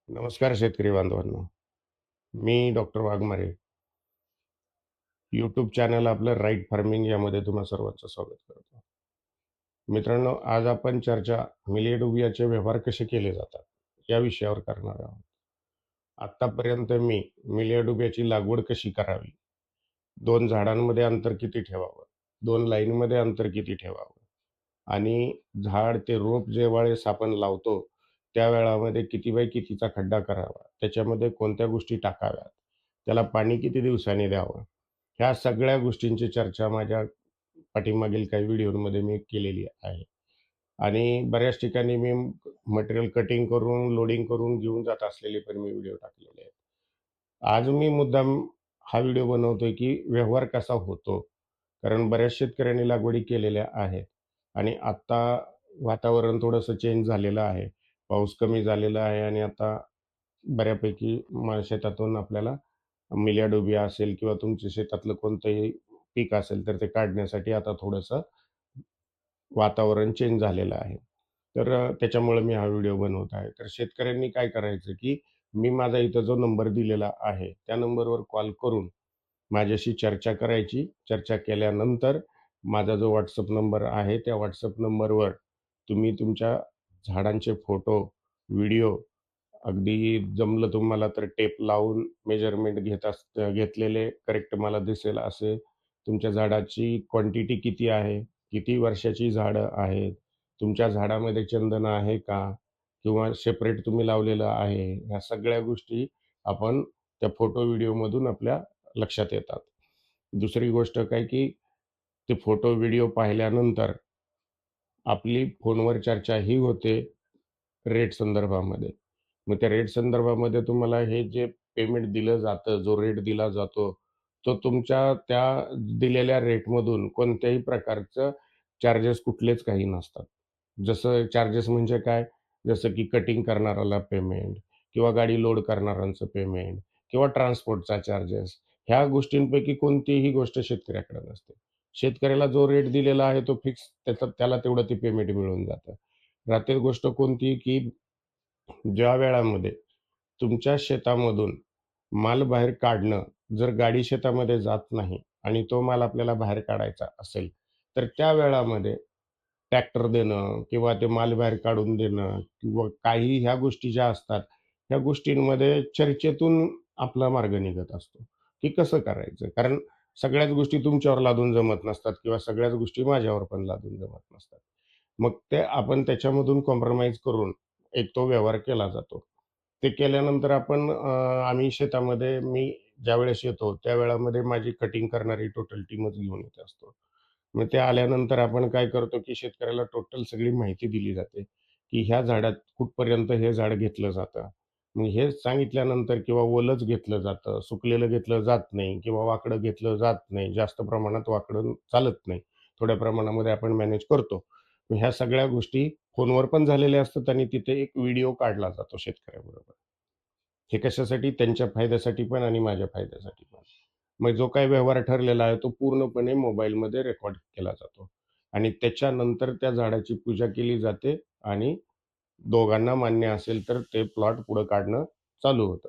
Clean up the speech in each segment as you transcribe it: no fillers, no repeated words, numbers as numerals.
नमस्कार शेतकरी बांधवांनो. मी डॉक्टर वाघमारे. यूट्यूब चॅनल आपलं राईट फार्मिंग यामध्ये तुम्हा सर्वांचं स्वागत करतो. मित्रांनो, आज आपण चर्चा मिलिएडोबियाचे व्यवहार कसे केले जातात या विषयावर करणार आहोत. आतापर्यंत मी मिलिएडोबियाची लागवड कशी करावी, 2 झाडांमध्ये अंतर किती ठेवावं, 2 लाईनमध्ये अंतर किती ठेवावं आणि झाड ते रोप ज्यावेळेस आपण लावतो, त्या वेळामध्ये किती बाय कितीचा खड्डा करावा, त्याच्यामध्ये कोणत्या गोष्टी टाकाव्यात, त्याला पाणी किती दिवसांनी द्यावं, ह्या सगळ्या गोष्टींची चर्चा माझ्या पाठीमागील काही व्हिडिओमध्ये मी केलेली आहे. आणि बऱ्याच ठिकाणी मी मटेरियल कटिंग करून, लोडिंग करून घेऊन जात असलेले पण मी व्हिडिओ टाकलेले आहेत. आज मी मुद्दाम हा व्हिडिओ बनवतोय, की व्यवहार कसा होतो? कारण बऱ्याच शेतकऱ्यांनी लागवडी केलेल्या आहेत आणि आत्ता वातावरण थोडंसं चेंज झालेलं आहे. पाऊस कमी झालेला आहे आणि आता बऱ्यापैकी शेतातून आपल्याला मिलियाडोबिया असेल किंवा तुमच्या शेतातलं कोणतंही पीक असेल, तर ते काढण्यासाठी आता थोडंसं वातावरण चेंज झालेलं आहे. तर त्याच्यामुळे मी हा व्हिडिओ बनवत आहे. तर शेतकऱ्यांनी काय करायचं, की मी माझा इथं जो नंबर दिलेला आहे, त्या नंबरवर कॉल करून माझ्याशी चर्चा करायची. चर्चा केल्यानंतर माझा जो WhatsApp नंबर आहे, त्या WhatsApp नंबरवर तुम्ही तुमच्या झाडांचे फोटो, व्हिडिओ अगदी जमलं तुम्हाला तर टेप लावून मेजरमेंट घेतलेले करेक्ट मला दिसेल असे तुमच्या झाडाची क्वांटिटी किती आहे, किती वर्षाची झाडं आहेत, तुमच्या झाडामध्ये चंदन आहे का? किंवा सेपरेट तुम्ही लावलेलं आहे. ह्या सगळ्या गोष्टी आपण त्या फोटो व्हिडिओमधून आपल्या लक्षात येतात. दुसरी गोष्ट काय, की ते फोटो व्हिडिओ पाहिल्यानंतर आपली फोनवर चर्चाही होते रेट संदर्भामध्ये. मग त्या रेट संदर्भामध्ये तुम्हाला हे जे पेमेंट दिलं जातं, जो रेट दिला जातो, तो तुमच्या त्या दिलेल्या रेटमधून कोणत्याही प्रकारचं चार्जेस कुठलेच काही नसतात. जसं चार्जेस म्हणजे काय? जसं की कटिंग करणाऱ्याला पेमेंट किंवा गाडी लोड करणाऱ्यांचं पेमेंट किंवा ट्रान्सपोर्टचा चार्जेस. ह्या गोष्टींपैकी कोणतीही गोष्ट शेतकऱ्याकडे नसते. शेतकऱ्याला जो रेट दिलेला आहे तो फिक्स त्याला तेवढं ते पेमेंट मिळून जातं. राहते गोष्ट कोणती, की ज्या वेळामध्ये तुमच्या शेतामधून माल बाहेर काढणं, जर गाडी शेतामध्ये जात नाही आणि तो माल आपल्याला बाहेर काढायचा असेल, तर त्या वेळामध्ये ट्रॅक्टर देणं किंवा ते माल बाहेर काढून देणं किंवा काही ह्या गोष्टी ज्या असतात, ह्या गोष्टींमध्ये चर्चेतून आपला मार्ग निघत असतो, की कसं करायचं? कारण सगळ्याच गोष्टी तुमच्यावर लादून जमत नसतात किंवा सगळ्याच गोष्टी माझ्यावर पण लादून जमत नसतात. मग ते आपण त्याच्यामधून कॉम्प्रोमाईज करून एक तो व्यवहार केला जातो. ते केल्यानंतर आम्ही शेतामध्ये मी ज्यावेळेस येतो, त्या वेळामध्ये माझी कटिंग करणारी टोटल टीमच घेऊन येत असतो. मग ते आल्यानंतर आपण काय करतो, की शेतकऱ्याला टोटल सगळी माहिती दिली जाते, की ह्या झाडात कुठपर्यंत हे झाड घेतलं जातं. मग हे सांगितल्यानंतर किंवा ओलंच घेतलं जातं, सुकलेलं घेतलं जात नाही किंवा वाकडं घेतलं जात नाही. जास्त प्रमाणात वाकडं चालत नाही. थोड्या प्रमाणामध्ये आपण मॅनेज करतो. मग ह्या सगळ्या गोष्टी फोनवर पण झालेल्या असतात आणि तिथे एक व्हिडिओ काढला जातो शेतकऱ्याबरोबर. हे कशासाठी? त्यांच्या फायद्यासाठी पण आणि माझ्या फायद्यासाठी पण. मग जो काही व्यवहार ठरलेला आहे, तो पूर्णपणे मोबाईलमध्ये रेकॉर्ड केला जातो आणि त्याच्यानंतर त्या झाडाची पूजा केली जाते आणि दोघांना मान्य असेल तर ते प्लॉट पुढं काढणं चालू होतं.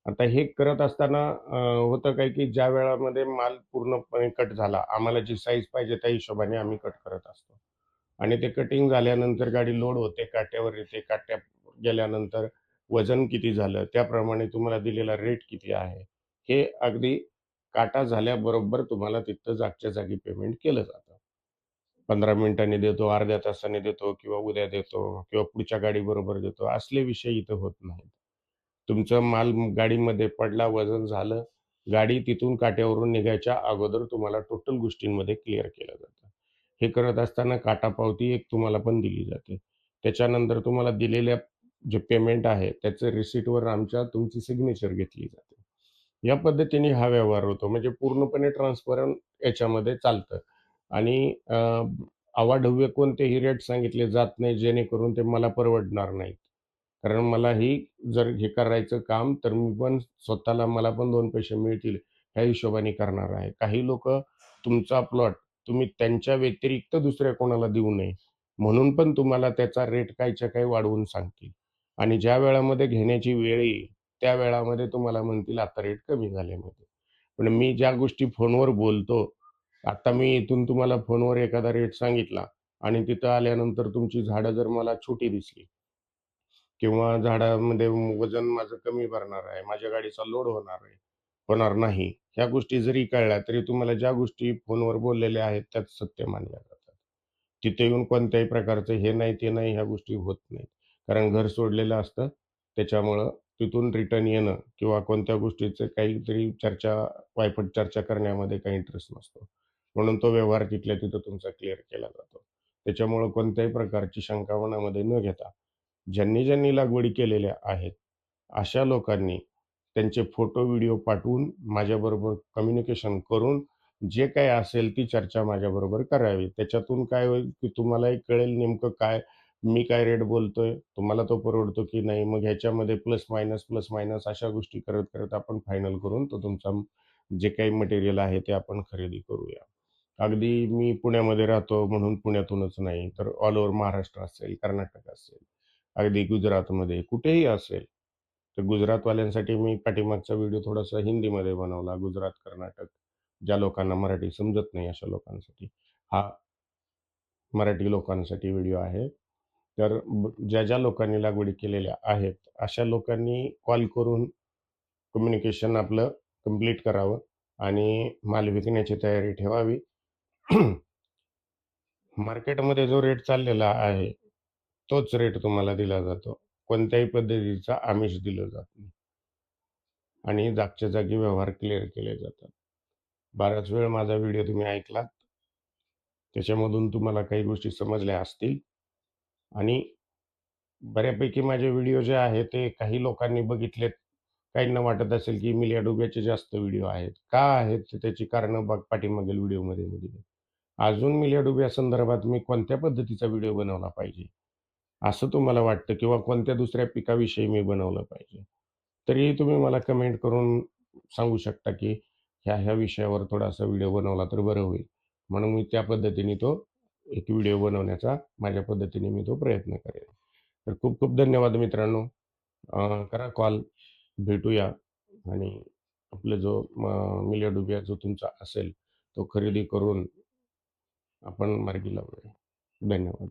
आता हे करत असताना होतं काय, की ज्या वेळामध्ये माल पूर्णपणे कट झाला, आम्हाला जी साईज पाहिजे त्या हिशोबाने आम्ही कट करत असतो. आणि ते कटिंग झाल्यानंतर गाडी लोड होते, काट्यावर येते. काट्यावर गेल्यानंतर वजन किती झालं, त्याप्रमाणे तुम्हाला दिलेला रेट किती आहे, हे अगदी काटा झाल्याबरोबर तुम्हाला तिथं जागच्या जागी पेमेंट केलं जातं. 15 मिनिटांनी देतो, अर्ध्या तासाने देतो किंवा उद्या देतो किंवा पुढच्या गाडीबरोबर देतो, असले विषय इथं होत नाहीत. तुमचा माल गाडीमध्ये पडला, वजन झालं, गाडी तिथून काट्यावरून निघायच्या अगोदर तुम्हाला टोटल गोष्टींमध्ये क्लिअर केलं जातं. हे करत असताना काटा-पावती एक तुम्हाला पण दिली जाते. त्याच्यानंतर तुम्हाला दिलेल्या जे पेमेंट आहे, त्याचं रिसीटवर तुमची सिग्नेचर घेतली जाते. या पद्धतीने हा व्यवहार होतो. म्हणजे पूर्णपणे ट्रान्सपरंट याच्यामध्ये चालतं आणि अवाढव्य कोणतेही रेट सांगितले जात नाही, जेणेकरून ते मला परवडणार नाहीत. कारण मलाही जर हे करायचं काम, तर मी पण स्वतःला मला पण 2 पैसे मिळतील, ह्या हिशोबाने करणार आहे. काही लोकं तुमचा प्लॉट तुम्ही त्यांच्या व्यतिरिक्त दुसऱ्या कोणाला देऊ नये, म्हणून पण तुम्हाला त्याचा रेट काहीच्या काही वाढवून सांगतील. आणि ज्या वेळामध्ये घेण्याची वेळ येईल, त्या वेळामध्ये तुम्हाला म्हणतील आता रेट कमी झाल्यामध्ये. पण मी ज्या गोष्टी फोनवर बोलतो, आता मी इथून तुम्हाला फोनवर एखादा रेट सांगितला आणि तिथं आल्यानंतर तुमची झाडं जर मला छोटी दिसली किंवा झाडामध्ये वजन माझं कमी भरणार आहे, माझ्या गाडीचा लोड होणार नाही. ह्या गोष्टी जरी कळल्या, तरी तुम्हाला ज्या गोष्टी फोनवर बोललेल्या आहेत, त्याच सत्य मानल्या जातात. तिथे येऊन कोणत्याही प्रकारचं हे नाही, ते नाही, ह्या गोष्टी होत नाहीत. कारण घर सोडलेलं असतं. त्याच्यामुळं तिथून रिटर्न येणं किंवा कोणत्या गोष्टीचं काहीतरी वायपट चर्चा करण्यामध्ये काही इंटरेस्ट नसतो. म्हणून तो व्यवहार तिथल्या तिथं तुमचा क्लिअर केला जातो. त्याच्यामुळं कोणत्याही प्रकारची शंका मनामध्ये न घेता ज्यांनी लागवडी केलेल्या आहेत, अशा लोकांनी त्यांचे फोटो, व्हिडिओ पाठवून माझ्याबरोबर कम्युनिकेशन करून जे काही असेल ती चर्चा माझ्याबरोबर करावी. त्याच्यातून काय होईल, की तुम्हालाही कळेल नेमकं मी काय रेट बोलतोय, तुम्हाला तो परवडतो की नाही. मग ह्याच्यामध्ये प्लस मायनस अशा गोष्टी करत आपण फायनल करून तो तुमचा जे काही मटेरियल आहे ते आपण खरेदी करूया. अगदी मी पुण्यामध्ये राहतो म्हणून पुण्यातूनच नाही, तर ऑल ओव्हर महाराष्ट्र असेल, कर्नाटक असेल, अगदी गुजरातमध्ये कुठेही असेल. तर गुजरातवाल्यांसाठी मी पाठीमागचा व्हिडिओ थोडासा हिंदीमध्ये बनवला. गुजरात, कर्नाटक ज्या लोकांना मराठी समजत नाही अशा लोकांसाठी. हा मराठी लोकांसाठी व्हिडिओ आहे. तर ज्या लोकांनी लागवडी केलेल्या आहेत, अशा लोकांनी कॉल करून कम्युनिकेशन आपलं कंप्लीट करावं आणि माल विकण्याची तयारी ठेवावी. मार्केटमध्ये जो रेट चाललेला आहे, तोच रेट तुम्हाला दिला जातो. कोणत्याही पद्धतीचा आमिष दिलं जात नाही आणि जागच्या जागी व्यवहार क्लिअर केले जातात. बराच वेळ माझा व्हिडिओ तुम्ही ऐकलात. त्याच्यामधून तुम्हाला काही गोष्टी समजल्या असतील आणि बऱ्यापैकी माझे व्हिडिओ जे आहेत, ते काही लोकांनी बघितलेत. काहींना वाटत असेल, की मिलिया डुबियाचे जास्त व्हिडिओ आहेत. का आहेत? तर त्याची कारणं पाठीमागील व्हिडिओमध्ये मी दिली. अजून मिलिया डुबिया संदर्भात मी कोणत्या पद्धतीचा व्हिडिओ बनवला पाहिजे, असं तुम्हाला वाटतं किंवा कोणत्या दुसऱ्या पिकाविषयी मी बनवलं पाहिजे. तरीही तुम्ही मला कमेंट करून सांगू शकता, की ह्या विषयावर थोडासा व्हिडिओ बनवला तर बरं होईल. म्हणून मी त्या पद्धतीने तो एक व्हिडिओ बनवण्याचा माझ्या पद्धतीने मी तो प्रयत्न करेन. तर खूप खूप धन्यवाद मित्रांनो. करा कॉल, भेटूया आणि आपला जो मिलिया डुबिया जो तुमचा असेल, तो खरेदी करून आपण मार्गी लावूया. धन्यवाद.